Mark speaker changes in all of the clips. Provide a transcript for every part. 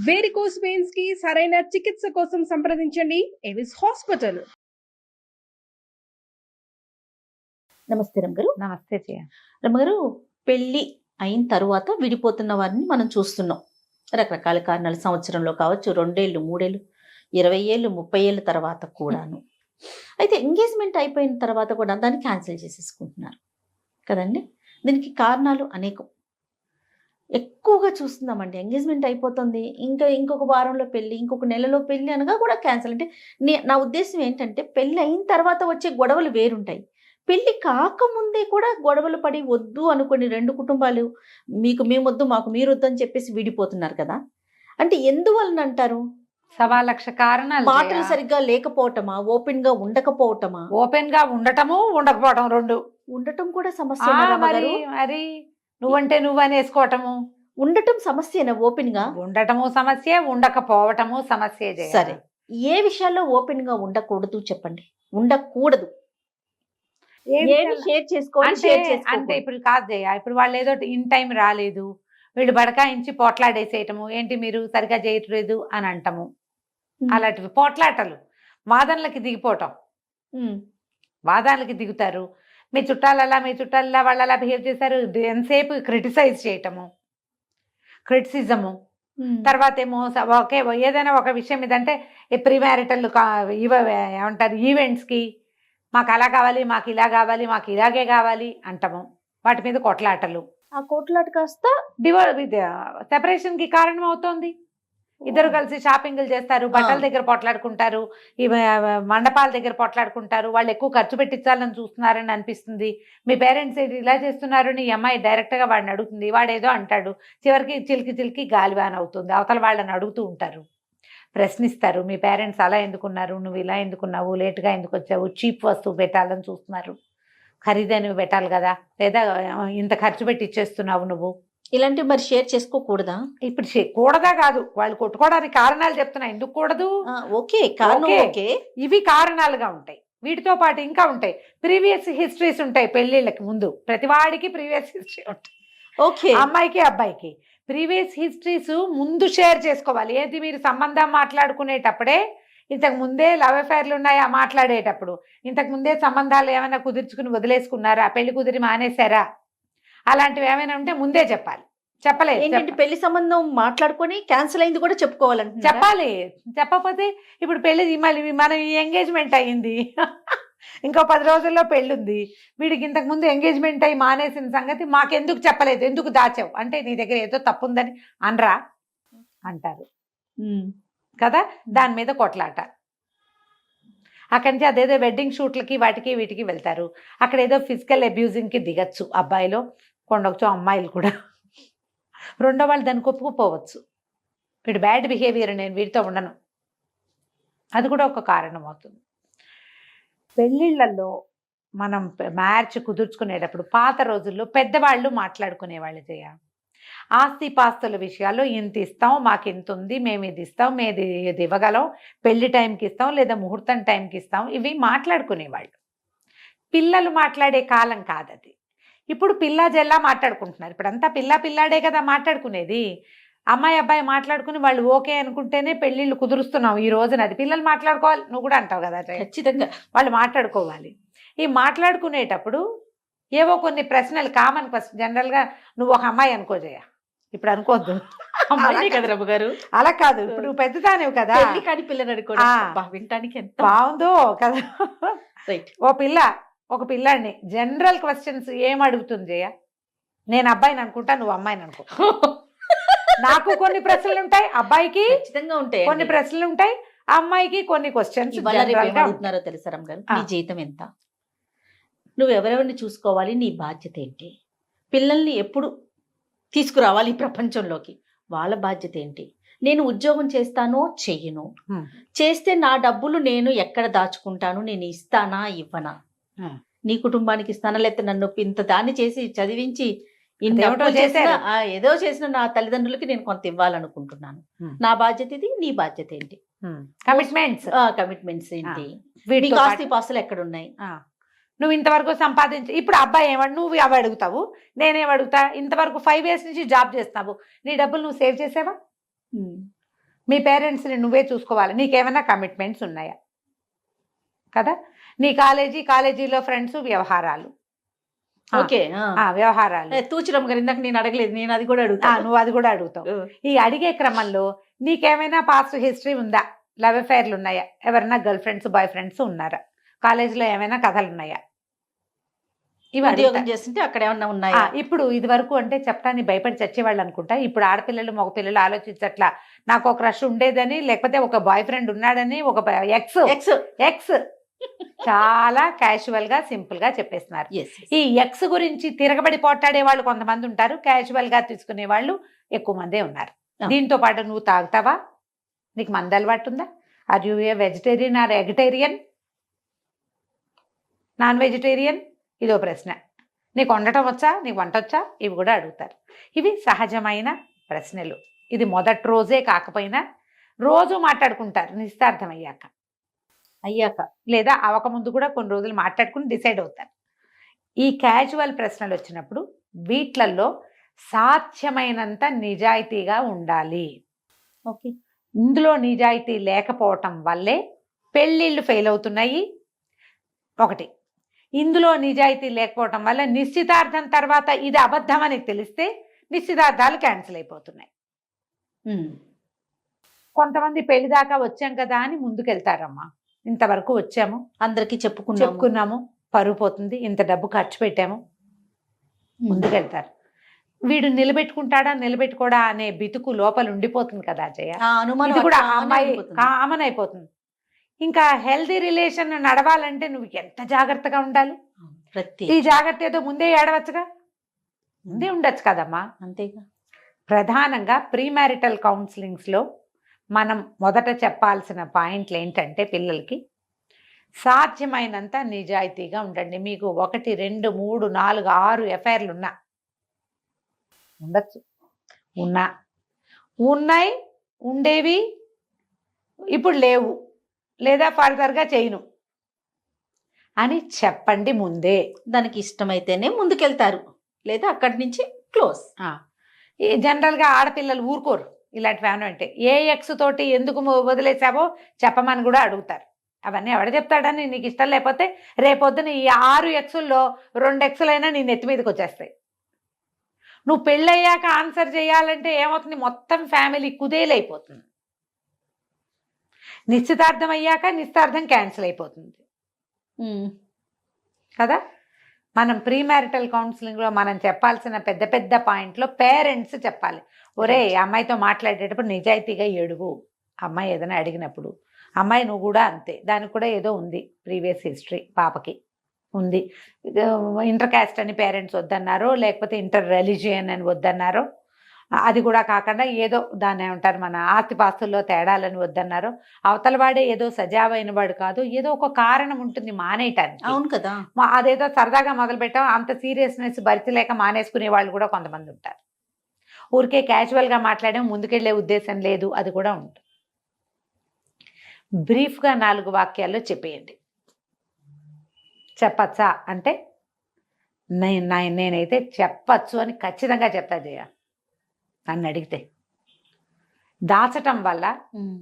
Speaker 1: Varicose veins కి సరైన చికిత్స కోసం సంప్రదించండి ఎవిస్ హాస్పిటల్.
Speaker 2: నమస్తే రమ్మగారు.
Speaker 3: నమస్తే జయ.
Speaker 2: రమ్మగారు, పెళ్లి అయిన తరువాత విడిపోతున్న వారిని మనం చూస్తున్నాం. రకరకాల కారణాలు, సంవత్సరంలో కావచ్చు, 2 ఏళ్ళు, 3 ఏళ్ళు, 20 ఏళ్ళు, 30 ఏళ్ళ తర్వాత కూడాను. అయితే ఎంగేజ్మెంట్ అయిపోయిన తర్వాత కూడా దాన్ని క్యాన్సిల్ చేసేసుకుంటున్నారు కదండి. దీనికి కారణాలు అనేకం. ఎక్కువగా చూస్తున్నామండి, ఎంగేజ్మెంట్ అయిపోతుంది, ఇంకొక వారంలో పెళ్ళి, ఇంకొక నెలలో పెళ్ళి అనగా కూడా క్యాన్సిల్. అంటే నా ఉద్దేశం ఏంటంటే, పెళ్ళి అయిన తర్వాత వచ్చే గొడవలు వేరుంటాయి. పెళ్ళి కాకముందే కూడా గొడవలు పడి వద్దు అనుకుని 2 కుటుంబాలు మీకు మేమొద్దు, మాకు మీరు వద్దు అని చెప్పేసి విడిపోతున్నారు కదా. అంటే ఎందువలన అంటారు?
Speaker 3: 1,00,000 కారణాలు.
Speaker 2: మాటలు సరిగ్గా లేకపోవటమా, ఓపెన్ గా ఉండకపోవటమా?
Speaker 3: ఓపెన్ గా ఉండటము, ఉండకపోవటం రెండు.
Speaker 2: ఉండటం కూడా సమస్య.
Speaker 3: మరి నువ్వంటే నువ్వని వేసుకోవటము.
Speaker 2: ఉండటం సమస్యనా? ఓపెన్ గా
Speaker 3: ఉండటము సమస్య, ఉండకపోవటము సమస్య.
Speaker 2: సరే, ఏ విషయాల్లో ఓపెన్ గా ఉండకూడదు చెప్పండి. ఉండకూడదు షేర్ చేసుకోవాలి.
Speaker 3: అంటే ఇప్పుడు కాదు జయ, ఇప్పుడు వాళ్ళు ఏదో ఇన్ టైం రాలేదు, వీళ్ళు బడకాయించి పోట్లాడేసేయటము, ఏంటి మీరు సరిగా చేయట్లేదు అని అంటము. అలాంటివి పోట్లాటలు, వాదనలకి దిగిపోవటం. వాదనలకి దిగుతారు. మీ చుట్టాలలా వాళ్ళు అలా బిహేవ్ చేశారు, ఎంతసేపు క్రిటిసైజ్ చేయటము, క్రిటిసిజము. తర్వాత ఏమో ఓకే, ఏదైనా ఒక విషయం ఇదంటే ప్రీ మ్యారిటల్ ఏమంటారు, ఈవెంట్స్కి మాకు అలా కావాలి, మాకు ఇలా కావాలి, మాకు ఇలాగే కావాలి అంటాము. వాటి మీద కొట్లాటలు.
Speaker 2: ఆ కొట్లాట కాస్త
Speaker 3: సెపరేషన్ కి కారణం అవుతోంది. ఇద్దరు కలిసి షాపింగ్లు చేస్తారు, బట్టల దగ్గర పొట్లాడుకుంటారు, ఈ మండపాల దగ్గర పొట్లాడుకుంటారు. వాళ్ళు ఎక్కువ ఖర్చు పెట్టించాలని చూస్తున్నారని అనిపిస్తుంది. మీ పేరెంట్స్ ఇలా చేస్తున్నారు అని ఈ అమ్మాయి డైరెక్ట్ గా వాడిని అడుగుతుంది, వాడేదో అంటాడు. చివరికి చిలికి గాలివాన్ అవుతుంది. అవతల వాళ్ళని అడుగుతూ ఉంటారు, ప్రశ్నిస్తారు. మీ పేరెంట్స్ అలా ఎందుకున్నారు, నువ్వు ఇలా ఎందుకున్నావు, లేటుగా ఎందుకు వచ్చావు, చీప్ వస్తువు పెట్టాలని చూస్తున్నారు, ఖరీదైనవి పెట్టాలి కదా, లేదా ఇంత ఖర్చు పెట్టి ఇచ్చేస్తున్నావు నువ్వు.
Speaker 2: ఇలాంటివి మరి షేర్ చేసుకోకూడదా?
Speaker 3: ఇప్పుడు కూడదా కాదు, వాళ్ళు కొట్టుకోవడానికి కారణాలు చెప్తున్నా. ఎందుకు కూడదు?
Speaker 2: ఓకే,
Speaker 3: ఇవి కారణాలుగా ఉంటాయి. వీటితో పాటు ఇంకా ఉంటాయి, ప్రీవియస్ హిస్టరీస్ ఉంటాయి. పెళ్లిళ్ళకి ముందు ప్రతివాడికి ప్రీవియస్ హిస్టరీ ఉంటాయి.
Speaker 2: ఓకే,
Speaker 3: అమ్మాయికి అబ్బాయికి ప్రీవియస్ హిస్టరీస్ ముందు షేర్ చేసుకోవాలి. ఏది మీరు సంబంధం మాట్లాడుకునేటప్పుడే, ఇంతకు ముందే లవ్ అఫైర్లు ఉన్నాయా మాట్లాడేటప్పుడు, ఇంతకు ముందే సంబంధాలు ఏమైనా కుదుర్చుకుని వదిలేసుకున్నారా, పెళ్లి కుదిరి మానేశారా, అలాంటివి ఏమైనా ఉంటే ముందే చెప్పాలి. చెప్పలేదు
Speaker 2: ఏంటంటే పెళ్లి సంబంధం మాట్లాడుకొని క్యాన్సిల్ అయింది కూడా చెప్పుకోవాలంటే
Speaker 3: చెప్పాలి. చెప్పకపోతే ఇప్పుడు పెళ్లి మళ్ళీ మన ఎంగేజ్మెంట్ అయ్యింది, ఇంకో 10 రోజుల్లో పెళ్ళి ఉంది, వీడికి ఇంతకు ముందు ఎంగేజ్మెంట్ అయ్యి మానేసిన సంగతి మాకెందుకు చెప్పలేదు, ఎందుకు దాచావు అంటే నీ దగ్గర ఏదో తప్పు ఉందని అనరా అంటారు కదా. దాని మీద కొట్లాట. అక్కడి నుంచి అదేదో వెడ్డింగ్ షూట్లకి వాటికి వీటికి వెళ్తారు. అక్కడ ఏదో ఫిజికల్ అబ్యూజింగ్కి దిగచ్చు అబ్బాయిలో, కొండొచ్చు అమ్మాయిలు కూడా. రెండో వాళ్ళు దానికి ఒప్పుకుపోవచ్చు, వీడు బ్యాడ్ బిహేవియర్, నేను వీడితో ఉండను, అది కూడా ఒక కారణం అవుతుంది. పెళ్ళిళ్ళల్లో మనం మ్యారేజ్ కుదుర్చుకునేటప్పుడు పాత రోజుల్లో పెద్దవాళ్ళు మాట్లాడుకునేవాళ్ళు చేయ, ఆస్తి పాస్తుల విషయాల్లో ఇంత ఇస్తాం, మాకు ఇంత ఉంది, మేము ఇది ఇస్తాం, మేము ఇది ఇవ్వగలం, పెళ్లి టైంకి ఇస్తాం లేదా ముహూర్తం టైంకి ఇస్తాం, ఇవి మాట్లాడుకునేవాళ్ళు. పిల్లలు మాట్లాడే కాలం కాదది. ఇప్పుడు పిల్లా జల్లా మాట్లాడుకుంటున్నారు. ఇప్పుడంతా పిల్లాడే కదా మాట్లాడుకునేది. అమ్మాయి అబ్బాయి మాట్లాడుకుని వాళ్ళు ఓకే అనుకుంటేనే పెళ్ళిళ్ళు కుదురుస్తున్నాం ఈ రోజున. అది పిల్లలు మాట్లాడుకోవాలి, నువ్వు కూడా అంటావు కదా,
Speaker 2: ఖచ్చితంగా
Speaker 3: వాళ్ళు మాట్లాడుకోవాలి. ఈ మాట్లాడుకునేటప్పుడు ఏవో కొన్ని ప్రశ్నలు, కామన్ క్వశ్చన్. జనరల్గా నువ్వు ఒక అమ్మాయి అనుకో జయ, ఇప్పుడు అనుకోవద్దు
Speaker 2: గారు,
Speaker 3: అలా కాదు, ఇప్పుడు పెద్దదానివి కదా,
Speaker 2: కానీ పిల్లని వినటానికి ఎంత
Speaker 3: బాగుందో కదా. ఒక పిల్లాడిని జనరల్ క్వశ్చన్స్ ఏం అడుగుతుంది జయ, నేను అబ్బాయిని అనుకుంటా, నువ్వు అమ్మాయిని అనుకో. నాకు కొన్ని ప్రశ్నలు ఉంటాయి, అబ్బాయికి
Speaker 2: ఖచ్చితంగా ఉంటాయి,
Speaker 3: కొన్ని ప్రశ్నలు ఉంటాయి, అమ్మాయికి కొన్ని క్వశ్చన్స్.
Speaker 2: అడుగుతున్నారో తెలుసా రమ్ గారు, నీ జీతం ఎంత, నువ్వు ఎవరెవరిని చూసుకోవాలి, నీ బాధ్యత ఏంటి, పిల్లల్ని ఎప్పుడు తీసుకురావాలి ఈ ప్రపంచంలోకి, వాళ్ళ బాధ్యత ఏంటి, నేను ఉద్యోగం చేస్తానో చెయ్యను, చేస్తే నా డబ్బులు నేను ఎక్కడ దాచుకుంటాను, నేను ఇస్తానా ఇవ్వనా, నీ కుటుంబానికి ఇస్తానా, లేకపోతే నన్ను ఇంత దాన్ని చేసి చదివించి ఏదో చేసిన నా తల్లిదండ్రులకి నేను కొంత ఇవ్వాలనుకుంటున్నాను, నా బాధ్యత ఇది, నీ బాధ్యత ఏంటి, కమిట్మెంట్స్ ఏంటి, వీటికి ఆస్తి పాస్తులు ఎక్కడున్నాయి,
Speaker 3: నువ్వు ఇంతవరకు సంపాదించి. ఇప్పుడు అబ్బాయి ఏమడు, నువ్వు అవి అడుగుతావు, నేనేం అడుగుతా, ఇంతవరకు 5 years నుంచి జాబ్ చేస్తావు, నీ డబ్బులు నువ్వు సేవ్ చేసావా, మీ పేరెంట్స్ని నువ్వే చూసుకోవాలి. నీకేమైనా కమిట్మెంట్స్ ఉన్నాయా కదా? నీ కాలేజీలో ఫ్రెండ్స్, వ్యవహారాలు.
Speaker 2: ఓకే.
Speaker 3: వ్యవహారాలు
Speaker 2: తూచడం గారు ఇందాక నేను అడగలేదు, నేను అది కూడా అడుగుతా.
Speaker 3: నువ్వు అది కూడా అడుగుతావు. ఈ అడిగే క్రమంలో నీకేమైనా పాస్ట్ హిస్టరీ ఉందా? లవ్ అఫైర్లు ఉన్నాయా? ఎవరైనా గర్ల్ ఫ్రెండ్స్, బాయ్ ఫ్రెండ్స్ ఉన్నారా? కాలేజీలో ఏమైనా కథలు ఉన్నాయా? ఇవి
Speaker 2: ఉద్యోగం చేస్తుంటే అక్కడ ఏమన్నా ఉన్నాయా?
Speaker 3: ఇప్పుడు ఇది వరకు అంటే చెప్పడానికి భయపడి చచ్చేవాళ్ళు అనుకుంటా. ఇప్పుడు ఆడపిల్లలు మగపిల్లలు ఆలోచించట్లా. నాకు ఒక క్రష్ ఉండేదని, లేకపోతే ఒక బాయ్ ఫ్రెండ్ ఉన్నాడని, ఒక ఎక్స్ చాలా క్యాజువల్ గా సింపుల్ గా చెప్పేస్తున్నారు. ఈ ఎక్స్ గురించి తిరగబడి పోట్లాడే వాళ్ళు కొంతమంది ఉంటారు, క్యాజువల్ గా తీసుకునే వాళ్ళు ఎక్కువ మందే ఉన్నారు. దీంతో పాటు నువ్వు తాగుతావా? నీకు మందు అలవాటు ఉందా? Are you a vegetarian or eggetarian, non vegetarian? ఇదో ప్రశ్న. నీకు వండటం వచ్చా? నీకు వంట వచ్చా? ఇవి కూడా అడుగుతారు. ఇవి సహజమైన ప్రశ్నలు. ఇది మొదటి రోజే కాకపోయినా రోజు మాట్లాడుకుంటారు నిశ్చితార్థం అయ్యాక లేదా అవకముందు కూడా కొన్ని రోజులు మాట్లాడుకుని డిసైడ్ అవుతారు. ఈ క్యాజువల్ ప్రశ్నలు వచ్చినప్పుడు వీట్లల్లో సాధ్యమైనంత నిజాయితీగా ఉండాలి.
Speaker 2: ఓకే.
Speaker 3: ఇందులో నిజాయితీ లేకపోవటం వల్లే పెళ్ళిళ్ళు ఫెయిల్ అవుతున్నాయి. ఒకటి, ఇందులో నిజాయితీ లేకపోవటం వల్ల నిశ్చితార్థం తర్వాత ఇది అబద్ధం అని తెలిస్తే నిశ్చితార్థాలు క్యాన్సిల్ అయిపోతున్నాయి. కొంతమంది పెళ్లి దాకా వచ్చాం కదా అని ముందుకెళ్తారమ్మా. ఇంతవరకు వచ్చాము,
Speaker 2: అందరికీ
Speaker 3: చెప్పుకున్నాము, పరువు పోతుంది, ఇంత డబ్బు ఖర్చు పెట్టాము, ముందుకెళ్తారు. వీడు నిలబెట్టుకుంటాడా నిలబెట్టుకోడా అనే బితుకు లోపల ఉండిపోతుంది కదా అజయ్య. ఇది కూడా అమ్మాయి కామన్ అయిపోతుంది. ఇంకా హెల్దీ రిలేషన్ నడవాలంటే నువ్వు ఎంత జాగ్రత్తగా ఉండాలి. ఈ జాగ్రత్త ఏదో ముందే ఏడవచ్చుగా, ముందే ఉండొచ్చు కదమ్మా.
Speaker 2: అంతేగా.
Speaker 3: ప్రధానంగా ప్రీ మ్యారిటల్ కౌన్సిలింగ్స్లో మనం మొదట చెప్పాల్సిన పాయింట్లు ఏంటంటే పిల్లలకి సాధ్యమైనంత నిజాయితీగా ఉండండి. మీకు 1, 2, 3, 4, 6 ఎఫ్ఐఆర్లు ఉండొచ్చు, ఉన్నాయి, ఉండేవి, ఇప్పుడు లేవు, లేదా ఫర్దర్గా చేయను అని చెప్పండి ముందే.
Speaker 2: దానికి ఇష్టమైతేనే ముందుకెళ్తారు, లేదా అక్కడి నుంచి క్లోజ్.
Speaker 3: జనరల్గా ఆడపిల్లలు ఊరుకోరు ఇలాంటివి ఏమైనా అంటే. ఏ ఎక్స్ తోటి ఎందుకు వదిలేసావో చెప్పమని కూడా అడుగుతారు. అవన్నీ ఎవడ చెప్తాడని నీకు ఇష్టం లేకపోతే రేపొద్దున ఈ 6 ఎక్సుల్లో 2 ఎక్సులైనా నీ నెత్తి మీదకి వచ్చేస్తాయి. నువ్వు పెళ్ళయ్యాక ఆన్సర్ చేయాలంటే ఏమవుతుంది, మొత్తం ఫ్యామిలీ కుదేలైపోతుంది. నిశ్చితార్థం అయ్యాక నిశ్చితార్థం క్యాన్సిల్ అయిపోతుంది కదా. మనం ప్రీ మ్యారిటల్ కౌన్సిలింగ్లో మనం చెప్పాల్సిన పెద్ద పెద్ద పాయింట్లో పేరెంట్స్ చెప్పాలి. ఒరే, అమ్మాయితో మాట్లాడేటప్పుడు నిజాయితీగా ఏడువు. అమ్మాయి ఏదైనా అడిగినప్పుడు, అమ్మాయి నువ్వు కూడా అంతే, దానికి కూడా ఏదో ఉంది ప్రీవియస్ హిస్టరీ, పాపకి ఉంది. ఇంటర్ క్యాస్ట్ అని పేరెంట్స్ వద్దన్నారో, లేకపోతే ఇంటర్ రిలీజియన్ అని వద్దన్నారో, అది కూడా కాకుండా ఏదో దాన్ని ఏమంటారు మన ఆస్తిపాస్తుల్లో తేడాలని వద్దన్నారో, అవతల వాడే ఏదో సజావైన వాడు కాదు, ఏదో ఒక కారణం ఉంటుంది మానేయటానికి.
Speaker 2: అవును కదా.
Speaker 3: అదేదో సరదాగా మొదలుపెట్టాం, అంత సీరియస్నెస్ భరించలేక మానేసుకునే వాళ్ళు కూడా కొంతమంది ఉంటారు. ఊరికే క్యాజువల్గా మాట్లాడడం, ముందుకెళ్లే ఉద్దేశం లేదు, అది కూడా ఉంటుంది. బ్రీఫ్గా 4 వాక్యాల్లో చెప్పేయండి. చెప్పచ్చా అంటే నేనైతే చెప్పచ్చు అని ఖచ్చితంగా చెప్తా జయ. నన్ను అడిగితే దాచటం వల్ల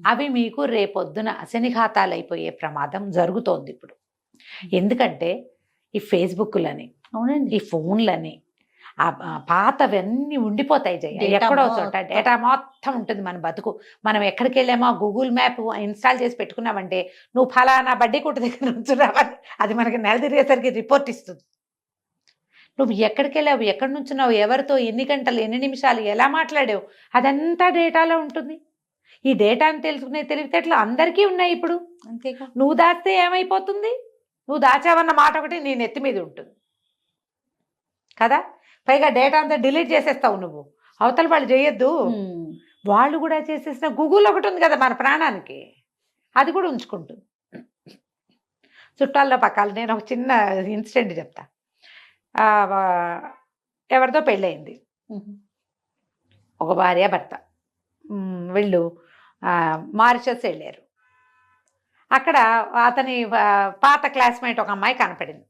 Speaker 3: అవి మీకు రేపొద్దున అశనిఘాతాలు అయిపోయే ప్రమాదం జరుగుతోంది ఇప్పుడు. ఎందుకంటే ఈ ఫేస్బుక్లని,
Speaker 2: అవునండి,
Speaker 3: ఈ ఫోన్లని, పాతవన్నీ ఉండిపోతాయి జయ. ఎక్కడో చోట డేటా మొత్తం ఉంటుంది మన బతుకు. మనం ఎక్కడికి వెళ్ళామో గూగుల్ మ్యాప్ ఇన్స్టాల్ చేసి పెట్టుకున్నామంటే నువ్వు ఫలానా బడ్డీ కొట్టు దగ్గర నుంచున్నావని అది మనకి నెల తిరిగేసరికి రిపోర్ట్ ఇస్తుంది. నువ్వు ఎక్కడికి వెళ్ళావు, ఎక్కడి నుంచున్నావు, ఎవరితో ఎన్ని గంటలు, ఎన్ని నిమిషాలు, ఎలా మాట్లాడావు, అదంతా డేటాలో ఉంటుంది. ఈ డేటాను తెలుసుకునే తెలివితేటలు అందరికీ ఉన్నాయి ఇప్పుడు.
Speaker 2: అంతేగా.
Speaker 3: నువ్వు దాస్తే ఏమైపోతుంది, నువ్వు దాచావన్న మాట ఒకటి నీ నెత్తి మీద ఉంటుంది కదా. పైగా డేటా అంతా డిలీట్ చేసేస్తావు నువ్వు, అవతల వాళ్ళు చేయొద్దు, వాళ్ళు కూడా చేసేసిన గూగుల్ ఒకటి ఉంది కదా మన ప్రాణానికి, అది కూడా ఉంచుకుంటుంది. చుట్టాల్లో పక్కాలు. నేను ఒక చిన్న ఇన్సిడెంట్ చెప్తా. ఎవరితో పెళ్ళయింది, ఒక భార్య భర్త. వీళ్ళు మారిషస్ వెళ్ళారు. అక్కడ అతని పాత క్లాస్మేట్ ఒక అమ్మాయి కనపడింది.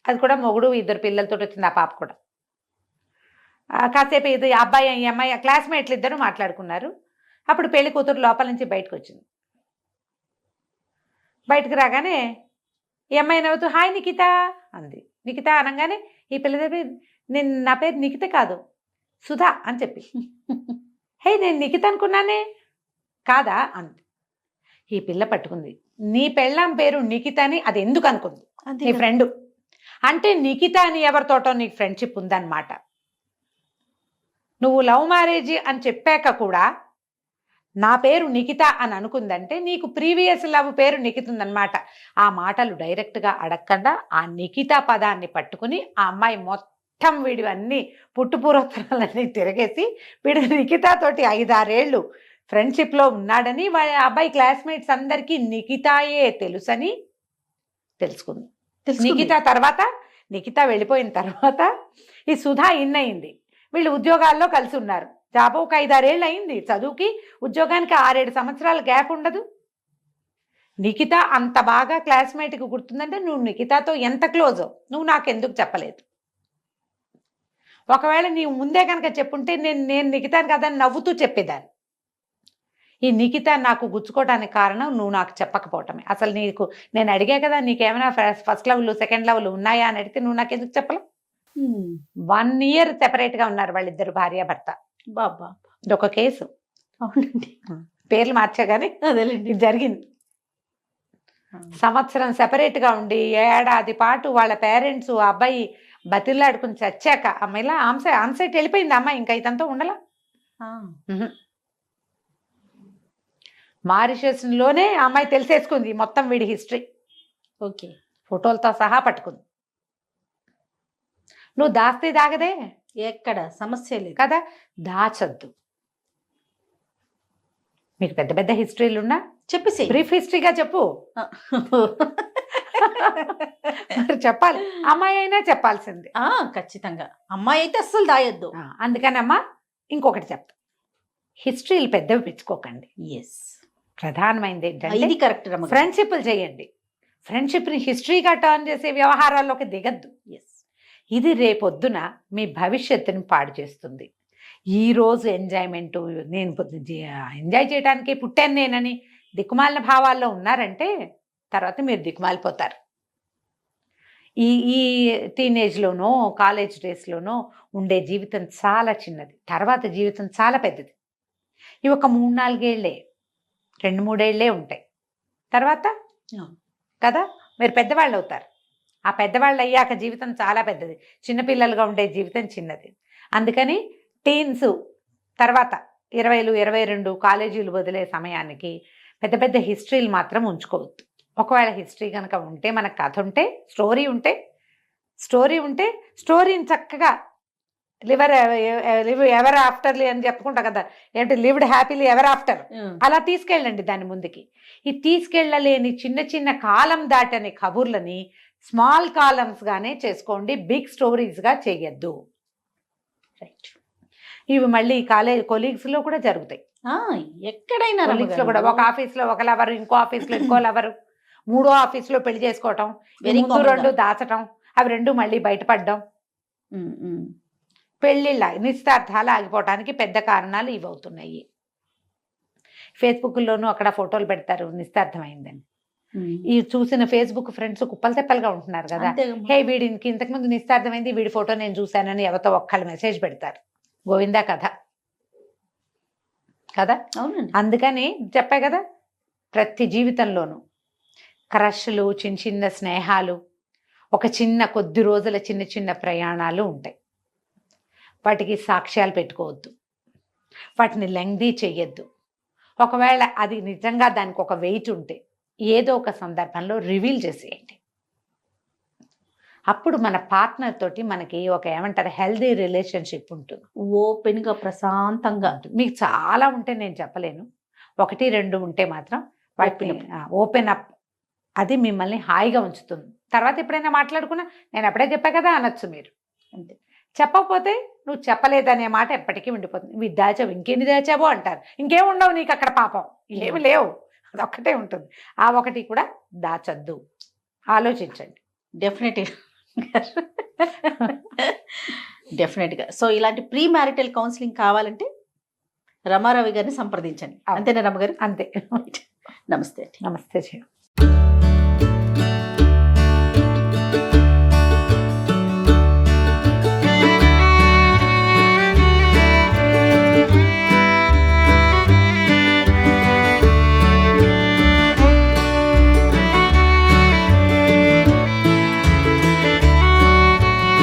Speaker 3: అది కూడా మొగుడు, 2 పిల్లలతో వచ్చింది. ఆ పాప కూడా కాసేపు ఇది అబ్బాయి ఈ అమ్మాయి క్లాస్మేట్లు ఇద్దరు మాట్లాడుకున్నారు. అప్పుడు పెళ్లి కూతురు లోపల నుంచి బయటకు వచ్చింది. బయటకు రాగానే ఈ అమ్మాయి నవ్వుతూ హాయ్ నిఖిత అంది. నిఖిత అనగానే ఈ పిల్ల దగ్గర నేను నా పేరు నిఖిత కాదు సుధా అని చెప్పి హే నేను నిఖిత అనుకున్నానే కాదా అంది. ఈ పిల్ల పట్టుకుంది. నీ పెళ్ళాం పేరు నిఖిత అని అది ఎందుకు అనుకుంది నీ ఫ్రెండ్ అంటే నిఖిత అని ఎవరితోటో నీకు ఫ్రెండ్షిప్ ఉందన్నమాట. నువ్వు లవ్ మ్యారేజ్ అని చెప్పాక కూడా నా పేరు నిఖిత అని అనుకుందంటే నీకు ప్రీవియస్ లవ్ పేరు నిఖిత ఉందన్నమాట. ఆ మాటలు డైరెక్ట్గా అడగకుండా ఆ నిఖిత పదాన్ని పట్టుకుని ఆ అమ్మాయి మొత్తం వీడి అన్ని పుట్టుపూర్వోత్తరాలన్నీ తిరగేసి వీడి నిఖితతోటి 5-6 ఏళ్ళు ఫ్రెండ్షిప్లో ఉన్నాడని వాళ్ళ అబ్బాయి క్లాస్మేట్స్ అందరికీ నిఖితాయే తెలుసని తెలుసుకుంది. నిఖిత వెళ్ళిపోయిన తర్వాత ఈ సుధా ఇన్నయింది. వీళ్ళు ఉద్యోగాల్లో కలిసి ఉన్నారు. జాబ్ ఒక 5-6 ఏళ్ళు అయింది. చదువుకి ఉద్యోగానికి 6-7 సంవత్సరాల గ్యాప్ ఉండదు. నిఖిత అంత బాగా క్లాస్మేట్కి గుర్తుందంటే నువ్వు నిఖితతో ఎంత క్లోజో నువ్వు నాకెందుకు చెప్పలేదు? ఒకవేళ నీవు ముందే కనుక చెప్పుంటే నేను నిఖితాను కదని నవ్వుతూ చెప్పేదాన్ని. ఈ నిఖిత నాకు గుచ్చుకోవడానికి కారణం నువ్వు నాకు చెప్పకపోవటమే. అసలు నీకు నేను అడిగా కదా నీకేమైనా ఫస్ట్ లెవెల్ సెకండ్ లెవెల్ ఉన్నాయా అని అడిగితే నువ్వు నాకు ఎందుకు చెప్పలే? 1 year సెపరేట్గా ఉన్నారు వాళ్ళిద్దరు భార్యాభర్త.
Speaker 2: బాబా
Speaker 3: ఇదొక కేసు.
Speaker 2: అవునండి,
Speaker 3: పేర్లు మార్చగానే
Speaker 2: అదేలేండి
Speaker 3: ఇది జరిగింది. సంవత్సరం సెపరేట్గా ఉండి ఏడాది పాటు వాళ్ళ పేరెంట్స్ అబ్బాయి బతిల్లాడుకుని చచ్చాక అమ్మాయిలా ఆన్సైట్ వెళ్ళిపోయింది అమ్మాయి. ఇంకా ఇదంతా ఉండలా. మారిషస్లోనే అమ్మాయి తెలిసేసుకుంది మొత్తం వీడి హిస్టరీ.
Speaker 2: ఓకే,
Speaker 3: ఫోటోలతో సహా పట్టుకుంది. నువ్వు దాస్తే దాగదే
Speaker 2: ఎక్కడ సమస్య లేదు
Speaker 3: కదా, దాచద్దు. మీకు పెద్ద పెద్ద హిస్టరీలు ఉన్నా
Speaker 2: చెప్పేసి
Speaker 3: బ్రీఫ్ హిస్టరీగా చెప్పు. మరి చెప్పాలి, అమ్మాయి అయినా చెప్పాల్సింది.
Speaker 2: ఖచ్చితంగా అమ్మాయి అయితే అస్సలు దాయొద్దు.
Speaker 3: అందుకని అమ్మా ఇంకొకటి చెప్తా, హిస్టరీలు పెద్దవి పెంచుకోకండి.
Speaker 2: ఎస్,
Speaker 3: ప్రధానమైనది ఏంటంటే
Speaker 2: ఇది కరెక్ట్.
Speaker 3: ఫ్రెండ్షిప్లు చేయండి. ఫ్రెండ్షిప్ని హిస్టరీగా టర్న్ చేసే వ్యవహారాల్లోకి దిగద్దు.
Speaker 2: ఎస్,
Speaker 3: ఇది రేపొద్దున మీ భవిష్యత్తుని పాడు చేస్తుంది. ఈరోజు ఎంజాయ్మెంటు నేను ఎంజాయ్ చేయడానికి పుట్టాను నేనని దిక్కుమాలిన భావాల్లో ఉన్నారంటే తర్వాత మీరు దిక్కుమాలిపోతారు. ఈ టీనేజ్లోనో కాలేజ్ డేస్లోనో ఉండే జీవితం చాలా చిన్నది, తర్వాత జీవితం చాలా పెద్దది. ఇవి ఒక 3-4 ఏళ్లే, 2-3 ఏళ్లే ఉంటాయి. తర్వాత కదా మీరు పెద్దవాళ్ళు అవుతారు. ఆ పెద్దవాళ్ళు అయ్యాక జీవితం చాలా పెద్దది, చిన్నపిల్లలుగా ఉండే జీవితం చిన్నది. అందుకని టీన్స్ తర్వాత 20, 22 కాలేజీలు వదిలే సమయానికి పెద్ద పెద్ద హిస్టరీలు మాత్రం ఉంచుకోవద్దు. ఒకవేళ హిస్టరీ కనుక ఉంటే, మన కథ ఉంటే, స్టోరీ ఉంటే స్టోరీని చక్కగా లివ్ ఎవర్ ఆఫ్టర్లీ అని చెప్పుకుంటా కదా, ఏంటి లివ్డ్ హ్యాపీలీ ఎవర్ ఆఫ్టర్, అలా తీసుకెళ్ళండి దాని ముందుకి. ఈ తీసుకెళ్ళలేని చిన్న చిన్న కాలం దాటని కబుర్లని స్మాల్ కాలమ్స్గానే చేసుకోండి, బిగ్ స్టోరీస్గా చేయొద్దు. రైట్, ఇవి మళ్ళీ కాలేజ్ కొలీగ్స్లో కూడా జరుగుతాయి.
Speaker 2: ఎక్కడైనా
Speaker 3: కొలీగ్స్లో కూడా ఒక ఆఫీస్లో ఒక లవరు, ఇంకో ఆఫీస్లో ఇంకో లవరు, 3వ ఆఫీస్లో పెళ్లి చేసుకోవటం, 2 దాచటం, అవి 2 మళ్ళీ బయటపడడం, పెళ్ళిళ్ళ నిశ్చితార్థాలు ఆగిపోవటానికి పెద్ద కారణాలు ఇవి అవుతున్నాయి. ఫేస్బుక్లోనూ అక్కడ ఫోటోలు పెడతారు నిశ్చితార్థమైందని. ఈ చూసిన ఫేస్బుక్ ఫ్రెండ్స్ కుప్పలు తెప్పలుగా ఉంటున్నారు కదా, హే వీడికి ఇంతకుముందు నిశ్చితార్థమైంది, వీడి ఫోటో నేను చూశానని ఎవరితో ఒక్కళ్ళు మెసేజ్ పెడతారు. గోవిందా కథ కదా.
Speaker 2: అవునండి,
Speaker 3: అందుకని చెప్పా కదా, ప్రతి జీవితంలోనూ క్రష్లు, చిన్న చిన్న స్నేహాలు, ఒక కొద్ది రోజుల చిన్న చిన్న ప్రయాణాలు ఉంటాయి. వాటికి సాక్ష్యాలు పెట్టుకోవద్దు, వాటిని లెంగ్దీ చెయ్యొద్దు. ఒకవేళ అది నిజంగా దానికి ఒక వెయిట్ ఉంటే ఏదో ఒక సందర్భంలో రివీల్ చేసేయండి. అప్పుడు మన పార్ట్నర్ తోటి మనకి ఒక ఏమంటారు హెల్దీ రిలేషన్షిప్ ఉంటుంది,
Speaker 2: ఓపెన్గా ప్రశాంతంగా.
Speaker 3: మీకు చాలా ఉంటే నేను చెప్పలేను, 1-2 ఉంటే మాత్రం వాటిని ఓపెన్ అప్, అది మిమ్మల్ని హాయిగా ఉంచుతుంది. తర్వాత ఎప్పుడైనా మాట్లాడుకున్నా నేను అప్పుడే చెప్పా కదా అనొచ్చు మీరు. అంతే, చెప్పకపోతే నువ్వు చెప్పలేదనే మాట ఎప్పటికీ ఉండిపోతుంది. ఇవి దాచావు, ఇంకేంటి దాచావో అంటారు. ఇంకేం ఉండవు నీకు అక్కడ, పాపం ఏమి లేవు, అదొక్కటే ఉంటుంది. ఆ ఒకటి కూడా దాచద్దు, ఆలోచించండి.
Speaker 2: డెఫినెట్గా. సో ఇలాంటి ప్రీ మ్యారిటల్ కౌన్సిలింగ్ కావాలంటే రమారవి గారిని సంప్రదించండి.
Speaker 3: అవును.
Speaker 2: అంతేనా రమ్మగారు?
Speaker 3: అంతే.
Speaker 2: నమస్తే అండి.
Speaker 3: నమస్తే జయ.